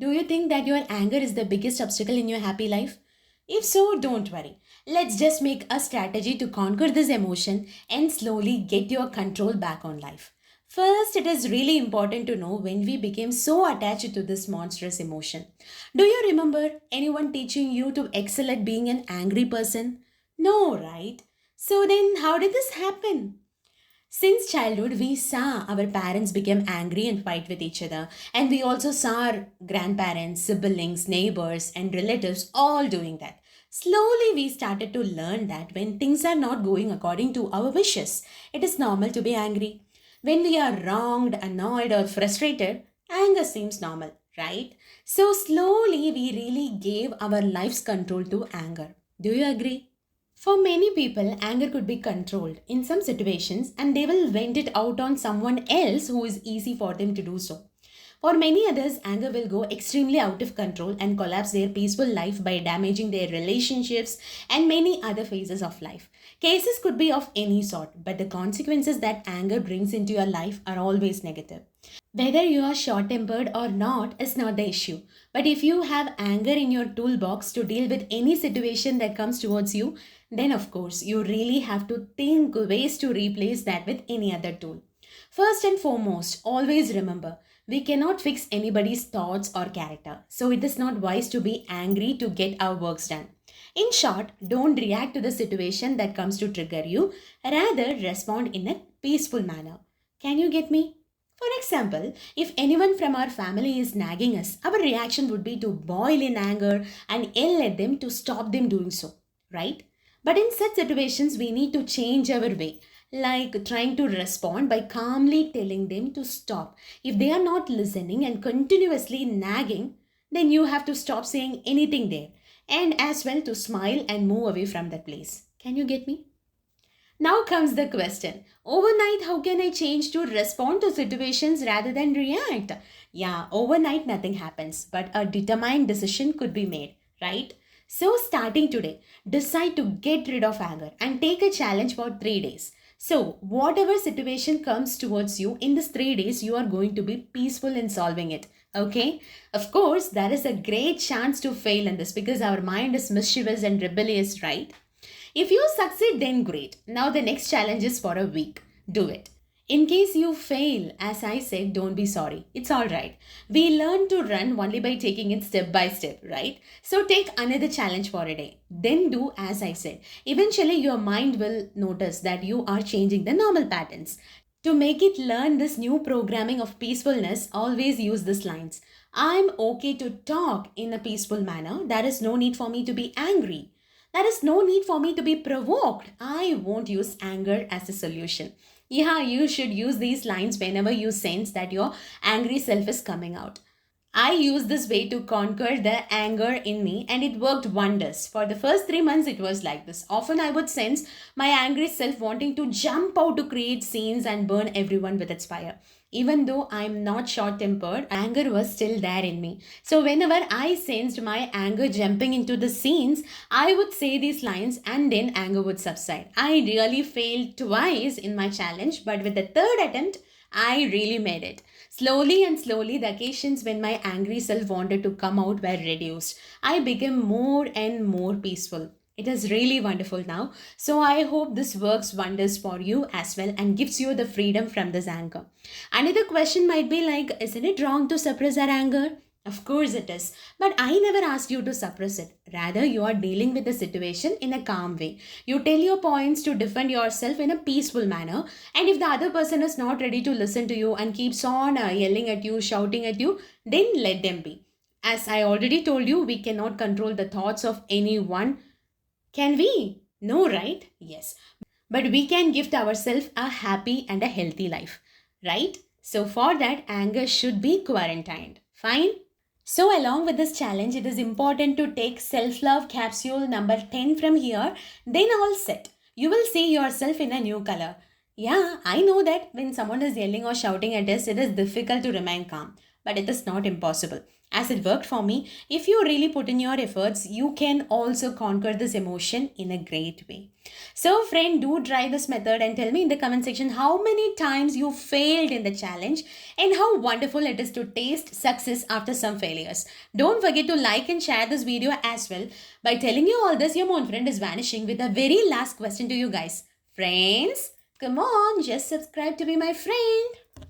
Do you think that your anger is the biggest obstacle in your happy life? If so, don't worry. Let's just make a strategy to conquer this emotion and slowly get your control back on life. First, it is really important to know when we became so attached to this monstrous emotion. Do you remember anyone teaching you to excel at being an angry person? No, right? So then, how did this happen? Since childhood, we saw our parents become angry and fight with each other, and we also saw our grandparents, siblings, neighbors, and relatives all doing that. Slowly, we started to learn that when things are not going according to our wishes, it is normal to be angry. When we are wronged, annoyed, or frustrated, anger seems normal, right? So, slowly, we really gave our life's control to anger. Do you agree? For many people, anger could be controlled in some situations and they will vent it out on someone else who is easy for them to do so. For many others, anger will go extremely out of control and collapse their peaceful life by damaging their relationships and many other phases of life. Cases could be of any sort, but the consequences that anger brings into your life are always negative. Whether you are short tempered or not is not the issue. But if you have anger in your toolbox to deal with any situation that comes towards you, then of course you really have to think ways to replace that with any other tool. First and foremost, always remember we cannot fix anybody's thoughts or character. So it is not wise to be angry to get our works done. In short, don't react to the situation that comes to trigger you, rather respond in a peaceful manner. Can you get me? For example, if anyone from our family is nagging us, our reaction would be to boil in anger and yell at them to stop them doing so, right? But in such situations, we need to change our way, like trying to respond by calmly telling them to stop. If they are not listening and continuously nagging, then you have to stop saying anything there and as well to smile and move away from that place. Can you get me? Now comes the question. Overnight, how can I change to respond to situations rather than react? Yeah, overnight nothing happens, but a determined decision could be made, right? So, starting today, decide to get rid of anger and take a challenge for 3 days. So, whatever situation comes towards you in these 3 days, you are going to be peaceful in solving it. Okay? Of course, there is a great chance to fail in this because our mind is mischievous and rebellious, right? If you succeed, then great. Now the next challenge is for a week. Do it. In case you fail, as I said, don't be sorry. It's alright. We learn to run only by taking it step by step, right? So take another challenge for a day. Then do as I said. Eventually, your mind will notice that you are changing the normal patterns. To make it learn this new programming of peacefulness, always use these lines. I'm okay to talk in a peaceful manner. There is no need for me to be angry. There is no need for me to be provoked. I won't use anger as a solution. Yeah, you should use these lines whenever you sense that your angry self is coming out. I used this way to conquer the anger in me and it worked wonders. For the first 3 months, it was like this. Often I would sense my angry self wanting to jump out to create scenes and burn everyone with its fire. Even though I'm not short tempered, anger was still there in me. So, whenever I sensed my anger jumping into the scenes, I would say these lines and then anger would subside. I really failed twice in my challenge, but with the third attempt, I really made it. Slowly and slowly, the occasions when my angry self wanted to come out were reduced. I became more and more peaceful. It is really wonderful now. So, I hope this works wonders for you as well and gives you the freedom from this anger. Another question might be like, isn't it wrong to suppress our anger? Of course it is. But I never asked you to suppress it. Rather, you are dealing with the situation in a calm way. You tell your points to defend yourself in a peaceful manner. And if the other person is not ready to listen to you and keeps on yelling at you, shouting at you, then let them be. As I already told you, we cannot control the thoughts of anyone. Can we? No, right? Yes. But we can gift ourselves a happy and a healthy life, right? So, for that, anger should be quarantined. Fine? So, along with this challenge, it is important to take self love capsule number 10 from here, then all set. You will see yourself in a new color. Yeah, I know that when someone is yelling or shouting at us, it is difficult to remain calm. but it is not impossible. As it worked for me, if you really put in your efforts, you can also conquer this emotion in a great way. So, friend, do try this method and tell me in the comment section how many times you failed in the challenge and how wonderful it is to taste success after some failures. Don't forget to like and share this video as well. By telling you all this, your moon friend is vanishing with a very last question to you guys. Friends, come on, just subscribe to be my friend.